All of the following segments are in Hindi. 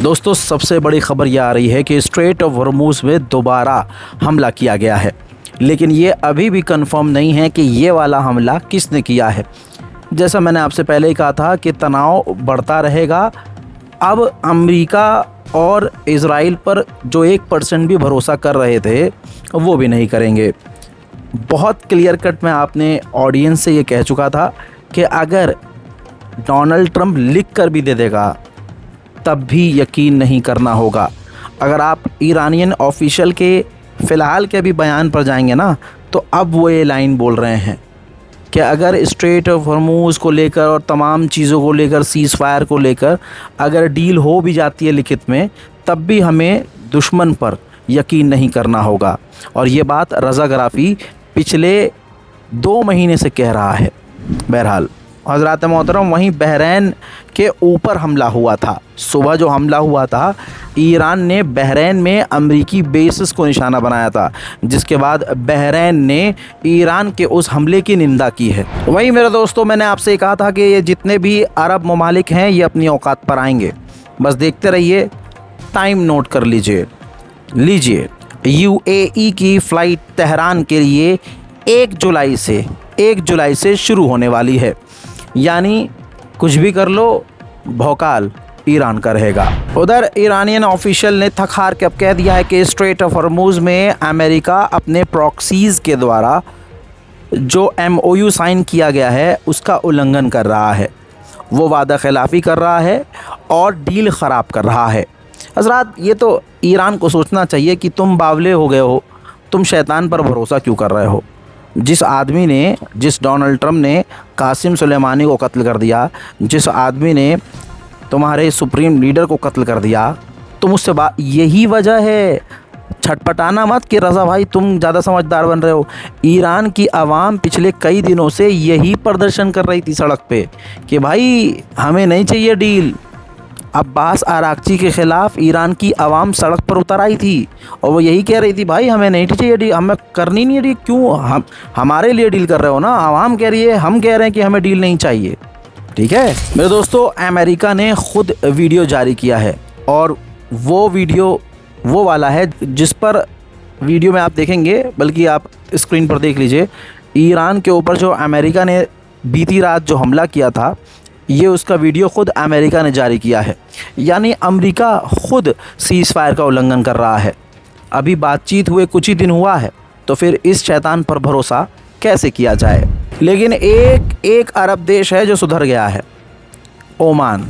दोस्तों, सबसे बड़ी खबर ये आ रही है कि स्ट्रेट ऑफ हॉर्मुज़ में दोबारा हमला किया गया है, लेकिन ये अभी भी कंफर्म नहीं है कि ये वाला हमला किसने किया है। जैसा मैंने आपसे पहले ही कहा था कि तनाव बढ़ता रहेगा। अब अमेरिका और इज़राइल पर जो 1% भी भरोसा कर रहे थे वो भी नहीं करेंगे। बहुत क्लियर कट मैं आपने ऑडियंस से ये कह चुका था कि अगर डोनाल्ड ट्रंप लिख कर भी दे देगा तब भी यकीन नहीं करना होगा। अगर आप ईरानियन ऑफिशियल के फ़िलहाल के भी बयान पर जाएंगे ना, तो अब वो ये लाइन बोल रहे हैं कि अगर स्ट्रेट ऑफ हॉर्मुज़ को लेकर और तमाम चीज़ों को लेकर, सीज़ फायर को लेकर अगर डील हो भी जाती है लिखित में, तब भी हमें दुश्मन पर यकीन नहीं करना होगा। और ये बात रज़ा गराफ़ी पिछले 2 महीने से कह रहा है। बहरहाल हज़रात मोहतरम, वहीं बहरीन के ऊपर हमला हुआ था। सुबह जो हमला हुआ था, ईरान ने बहरीन में अमरीकी बेसिस को निशाना बनाया था, जिसके बाद बहरीन ने ईरान के उस हमले की निंदा की है। वहीं मेरे दोस्तों, मैंने आपसे कहा था कि ये जितने भी अरब ममालिक हैं ये अपनी औकात पर आएंगे। बस देखते रहिए, टाइम नोट कर लीजिए। यूएई की फ़्लाइट तेहरान के लिए 1 जुलाई से शुरू होने वाली है। यानी कुछ भी कर लो, भौकाल ईरान का रहेगा। उधर ईरानियन ऑफिशियल ने थक हार के अब कह दिया है कि स्ट्रेट ऑफ हॉर्मुज़ में अमेरिका अपने प्रॉक्सीज़ के द्वारा जो MOU साइन किया गया है उसका उल्लंघन कर रहा है। वो वादा खिलाफ़ी कर रहा है और डील ख़राब कर रहा है। हज़रात, ये तो ईरान को सोचना चाहिए कि तुम बावले हो गए हो, तुम शैतान पर भरोसा क्यों कर रहे हो। जिस डोनाल्ड ट्रंप ने कासिम सुलेमानी को कत्ल कर दिया, जिस आदमी ने तुम्हारे सुप्रीम लीडर को कत्ल कर दिया, तुम उससे यही वजह है। छटपटाना मत कि रज़ा भाई तुम ज़्यादा समझदार बन रहे हो। ईरान की आवाम पिछले कई दिनों से यही प्रदर्शन कर रही थी सड़क पे कि भाई हमें नहीं चाहिए डील। अब्बास आरागची के ख़िलाफ़ ईरान की आवाम सड़क पर उतर आई थी और वो यही कह रही थी, भाई हमें नहीं चाहिए डील, हमें करनी नहीं है डील। क्यों हमारे लिए डील कर रहे हो ना? आवाम कह रही है, हम कह रहे हैं कि हमें डील नहीं चाहिए। ठीक है मेरे दोस्तों, अमेरिका ने ख़ुद वीडियो जारी किया है और वो वीडियो वो वाला है जिस पर वीडियो में आप देखेंगे, बल्कि आप स्क्रीन पर देख लीजिए। ईरान के ऊपर जो अमेरिका ने बीती रात जो हमला किया था, ये उसका वीडियो ख़ुद अमेरिका ने जारी किया है। यानी अमेरिका ख़ुद सीज़ फायर का उल्लंघन कर रहा है। अभी बातचीत हुए कुछ ही दिन हुआ है, तो फिर इस शैतान पर भरोसा कैसे किया जाए। लेकिन एक अरब देश है जो सुधर गया है, ओमान।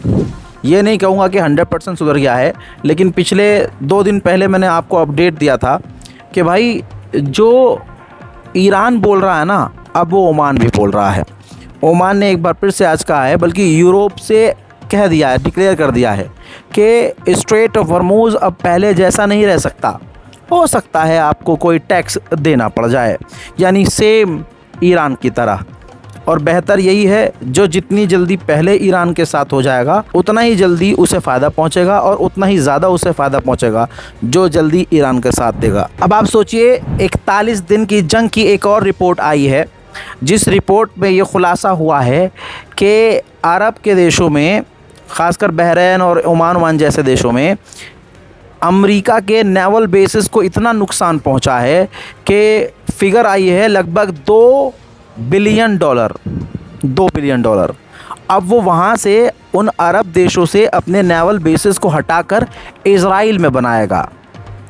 ये नहीं कहूँगा कि 100% सुधर गया है, लेकिन पिछले 2 दिन पहले मैंने आपको अपडेट दिया था कि भाई जो ईरान बोल रहा है ना, अब वो ओमान भी बोल रहा है। ओमान ने एक बार फिर से आज कहा है, बल्कि यूरोप से कह दिया है, डिक्लेयर कर दिया है कि स्ट्रेट ऑफ हॉर्मुज़ अब पहले जैसा नहीं रह सकता। हो सकता है आपको कोई टैक्स देना पड़ जाए, यानी सेम ईरान की तरह। और बेहतर यही है, जो जितनी जल्दी पहले ईरान के साथ हो जाएगा उतना ही जल्दी उसे फ़ायदा पहुंचेगा और उतना ही ज़्यादा उसे फ़ायदा पहुंचेगा जो जल्दी ईरान के साथ देगा। अब आप सोचिए, 41 दिन की जंग की एक और रिपोर्ट आई है, जिस रिपोर्ट में ये खुलासा हुआ है कि अरब के देशों में, ख़ासकर बहरीन और ओमान जैसे देशों में, अमेरिका के नेवल बेसिस को इतना नुकसान पहुंचा है कि फ़िगर आई है लगभग $2 बिलियन। अब वो वहाँ से, उन अरब देशों से अपने नेवल बेसिस को हटाकर इज़राइल में बनाएगा।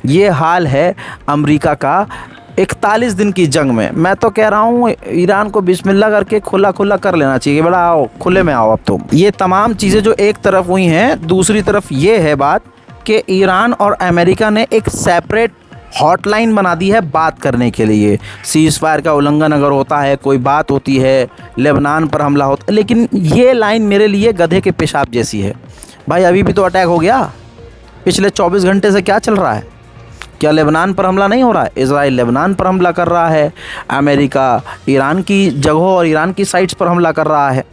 ये हाल है अमेरिका का 41 दिन की जंग में। मैं तो कह रहा हूँ ईरान को बिस्मिल्लाह करके खुला कर लेना चाहिए कि बड़ा आओ, खुले में आओ अब तुम। ये तमाम चीज़ें जो एक तरफ हुई हैं, दूसरी तरफ ये है बात कि ईरान और अमेरिका ने एक सेपरेट हॉटलाइन बना दी है बात करने के लिए। सीज़ फायर का उल्लंघन अगर होता है, कोई बात होती है, लेबनान पर हमला होता है, लेकिन ये लाइन मेरे लिए गधे के पेशाब जैसी है। भाई अभी भी तो अटैक हो गया, पिछले 24 घंटे से क्या चल रहा है? क्या लेबनान पर हमला नहीं हो रहा है? इज़राइल लेबनान पर हमला कर रहा है, अमेरिका ईरान की जगहों और ईरान की साइट्स पर हमला कर रहा है।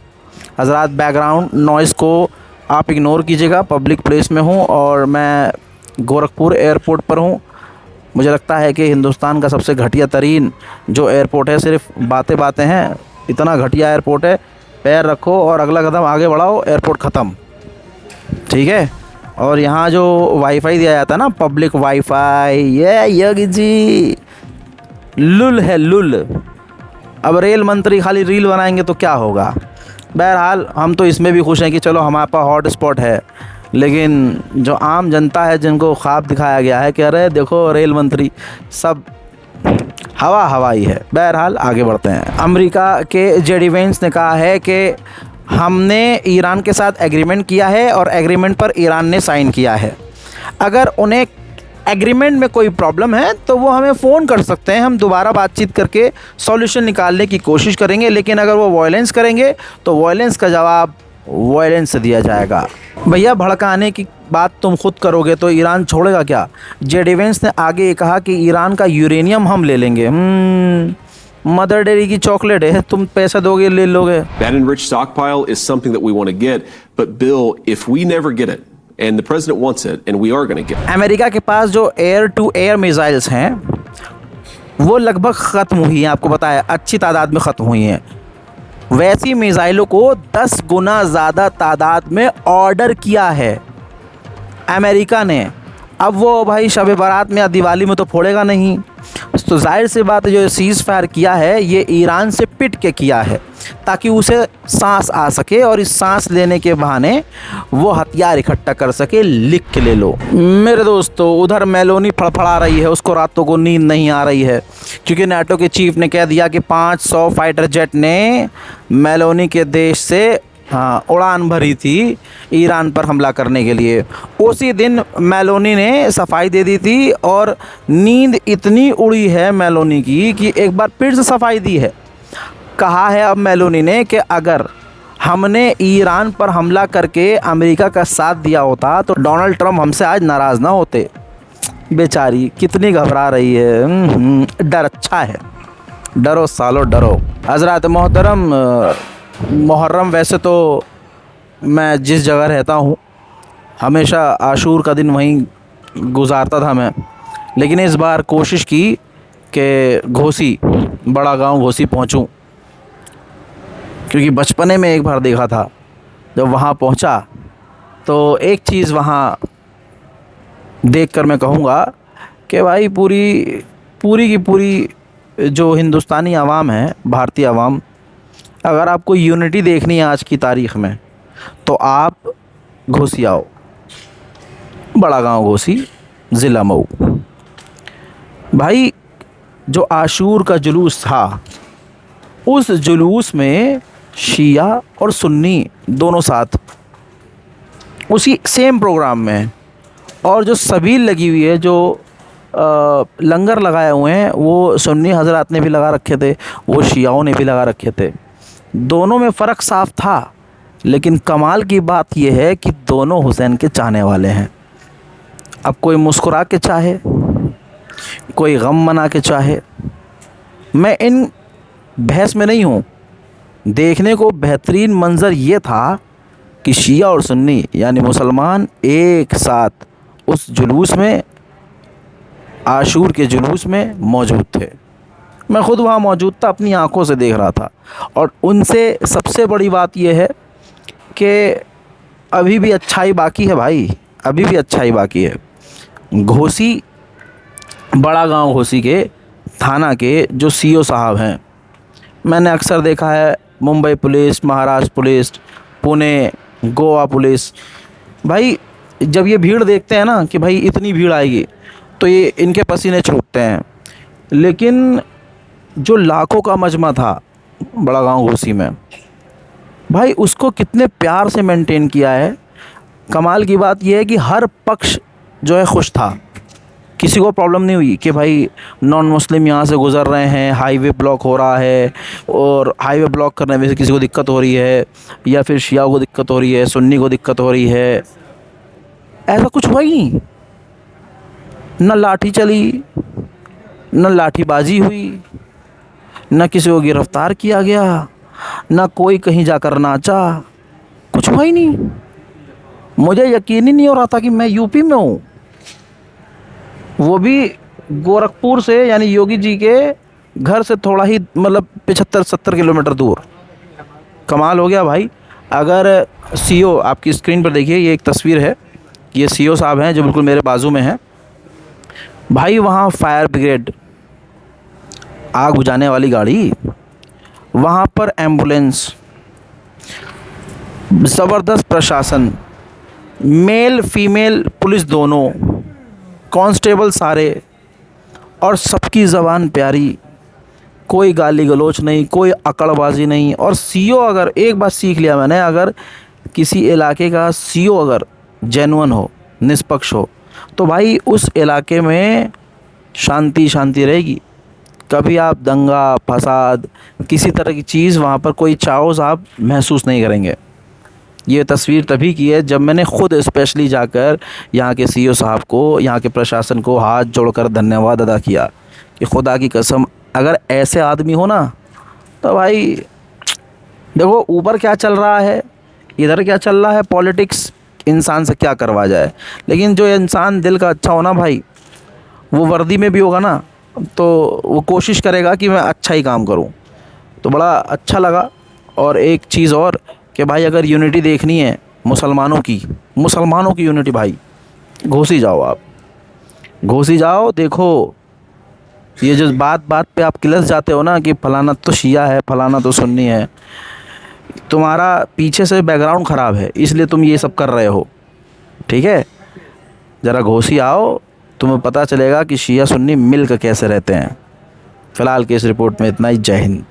हज़रात, बैकग्राउंड नॉइज़ को आप इग्नोर कीजिएगा, पब्लिक प्लेस में हूँ और मैं गोरखपुर एयरपोर्ट पर हूँ। मुझे लगता है कि हिंदुस्तान का सबसे घटिया तरीन जो एयरपोर्ट है, सिर्फ बातें हैं, इतना घटिया एयरपोर्ट है। पैर रखो और अगला कदम आगे बढ़ाओ, एयरपोर्ट ख़त्म। ठीक है। और यहाँ जो वाईफाई दिया जाता है ना, पब्लिक वाईफाई, ये योगी जी लुल है लुल। अब रेल मंत्री खाली रील बनाएंगे तो क्या होगा। बहरहाल हम तो इसमें भी खुश हैं कि चलो हमारे पास हॉट स्पॉट है, लेकिन जो आम जनता है जिनको ख्वाब दिखाया गया है कि अरे देखो रेल मंत्री, सब हवा हवाई है। बहरहाल आगे बढ़ते हैं। अमेरिका के जेडी वेंस ने कहा है कि हमने ईरान के साथ एग्रीमेंट किया है और एग्रीमेंट पर ईरान ने साइन किया है। अगर उन्हें एग्रीमेंट में कोई प्रॉब्लम है तो वो हमें फ़ोन कर सकते हैं, हम दोबारा बातचीत करके सॉल्यूशन निकालने की कोशिश करेंगे। लेकिन अगर वो वायलेंस करेंगे तो वायलेंस का जवाब वायलेंस से दिया जाएगा। भैया भड़काने की बात तुम खुद करोगे तो ईरान छोड़ेगा क्या। जेडी वेंस ने आगे ये कहा कि ईरान का यूरेनियम हम ले लेंगे। मदर डेयरी की चॉकलेट है, तुम पैसा दोगे ले लोगे। That enriched stockpile is something that we want to get, but Bill, if we never get it, and the president wants it, and we are going to get it. America के पास जो एयर टू एयर मिसाइल्स हैं वो लगभग ख़त्म हुई हैं, आपको बताया अच्छी तादाद में ख़त्म हुई हैं। वैसी मिसाइलों को 10 गुना ज़्यादा तादाद में ऑर्डर किया है अमेरिका ने। अब वो भाई शब बारात में या दिवाली में तो फोड़ेगा नहीं, तो जाहिर सी बात है जो सीज़ फायर किया है ये ईरान से पिट के किया है ताकि उसे सांस आ सके और इस सांस लेने के बहाने वो हथियार इकट्ठा कर सके। लिख के ले लो मेरे दोस्तों। उधर मेलोनी फड़फड़ा रही है, उसको रातों को नींद नहीं आ रही है क्योंकि नाटो के चीफ ने कह दिया कि 500 फाइटर जेट ने मेलोनी के देश से उड़ान भरी थी ईरान पर हमला करने के लिए। उसी दिन मेलोनी ने सफाई दे दी थी और नींद इतनी उड़ी है मेलोनी की कि एक बार फिर से सफाई दी है। कहा है अब मेलोनी ने कि अगर हमने ईरान पर हमला करके अमेरिका का साथ दिया होता तो डोनाल्ड ट्रंप हमसे आज नाराज़ ना होते। बेचारी कितनी घबरा रही है। डर अच्छा है, डरो सालो डरो। हज़रात मोहतरम, मुहर्रम वैसे तो मैं जिस जगह रहता हूँ हमेशा आशूर का दिन वहीं गुजारता था मैं, लेकिन इस बार कोशिश की कि घोसी, बड़ा गांव घोसी पहुँचूँ, क्योंकि बचपने में एक बार देखा था जब वहाँ पहुँचा तो एक चीज़ वहाँ देखकर मैं कहूँगा कि भाई पूरी की पूरी जो हिंदुस्तानी आवाम है, भारतीय आवाम, अगर आपको यूनिटी देखनी है आज की तारीख़ में तो आप घोसी आओ। बड़ा गांव घोसी, ज़िला मऊ। भाई जो आशूर का जुलूस था उस जुलूस में शिया और सुन्नी दोनों साथ उसी सेम प्रोग्राम में, और जो सबील लगी हुई है, जो लंगर लगाए हुए हैं वो सुन्नी हजरात ने भी लगा रखे थे, वो शियाओं ने भी लगा रखे थे। दोनों में फ़र्क साफ था, लेकिन कमाल की बात यह है कि दोनों हुसैन के चाहने वाले हैं। अब कोई मुस्कुरा के चाहे, कोई गम मना के चाहे, मैं इन बहस में नहीं हूँ। देखने को बेहतरीन मंज़र ये था कि शिया और सुन्नी यानी मुसलमान एक साथ उस जुलूस में, आशूर के जुलूस में मौजूद थे। मैं ख़ुद वहाँ मौजूद था, अपनी आंखों से देख रहा था। और उनसे सबसे बड़ी बात यह है कि अभी भी अच्छाई बाकी है भाई, अभी भी अच्छाई बाकी है। घोसी, बड़ा गांव घोसी के थाना के जो सीओ साहब हैं, मैंने अक्सर देखा है Mumbai police, Maharashtra police, Pune, Goa police, भाई जब ये भीड़ देखते हैं ना कि भाई इतनी भीड़ आएगी तो ये इनके पसीने छूटते हैं। लेकिन जो लाखों का मजमा था बड़ा गांव घोसी में, भाई उसको कितने प्यार से मेंटेन किया है। कमाल की बात यह है कि हर पक्ष जो है खुश था, किसी को प्रॉब्लम नहीं हुई कि भाई नॉन मुस्लिम यहाँ से गुज़र रहे हैं, हाईवे ब्लॉक हो रहा है और हाईवे ब्लॉक करने में से किसी को दिक्कत हो रही है, या फिर शिया को दिक्कत हो रही है, सुन्नी को दिक्कत हो रही है। ऐसा कुछ हुआ ही नहीं। न लाठी चली, न लाठीबाजी हुई, न किसी को गिरफ़्तार किया गया, न कोई कहीं जाकर नाचा, कुछ हुआ ही नहीं। मुझे यकीन ही नहीं हो रहा था कि मैं यूपी में हूँ, वो भी गोरखपुर से, यानी योगी जी के घर से थोड़ा ही मतलब 75-70 किलोमीटर दूर। कमाल हो गया भाई। अगर सीओ, आपकी स्क्रीन पर देखिए, ये एक तस्वीर है, ये सीओ साहब हैं जो बिल्कुल मेरे बाजू में हैं। भाई वहाँ फायर ब्रिगेड, आग बुझाने वाली गाड़ी, वहाँ पर एम्बुलेंस, ज़बरदस्त प्रशासन, मेल फीमेल पुलिस दोनों, कांस्टेबल सारे, और सबकी ज़बान प्यारी, कोई गाली गलौच नहीं, कोई अकड़बाजी नहीं। और सीओ, अगर एक बात सीख लिया मैंने, अगर किसी इलाके का सीओ अगर जेन्युइन हो, निष्पक्ष हो, तो भाई उस इलाके में शांति शांति रहेगी। कभी आप दंगा फसाद किसी तरह की चीज़ वहाँ पर कोई चाओस आप महसूस नहीं करेंगे। ये तस्वीर तभी की है जब मैंने ख़ुद स्पेशली जाकर यहाँ के सीईओ साहब को, यहाँ के प्रशासन को हाथ जोड़कर धन्यवाद अदा किया कि खुदा की कसम अगर ऐसे आदमी हो ना, तो भाई देखो ऊपर क्या चल रहा है, इधर क्या चल रहा है, पॉलिटिक्स इंसान से क्या करवा जाए, लेकिन जो इंसान दिल का अच्छा हो ना भाई, वो वर्दी में भी होगा ना, तो वो कोशिश करेगा कि मैं अच्छा ही काम करूं। तो बड़ा अच्छा लगा। और एक चीज़ और कि भाई अगर यूनिटी देखनी है मुसलमानों की यूनिटी, भाई घोसी जाओ, आप घोसी जाओ। देखो ये जो बात बात पे आप किलस जाते हो ना कि फलाना तो शिया है, फलाना तो सुन्नी है, तुम्हारा पीछे से बैकग्राउंड ख़राब है इसलिए तुम ये सब कर रहे हो, ठीक है। ज़रा घोसी आओ, तुम्हें पता चलेगा कि शिया सुन्नी मिलकर कैसे रहते हैं। फ़िलहाल की इस रिपोर्ट में इतना ही। जय हिंद।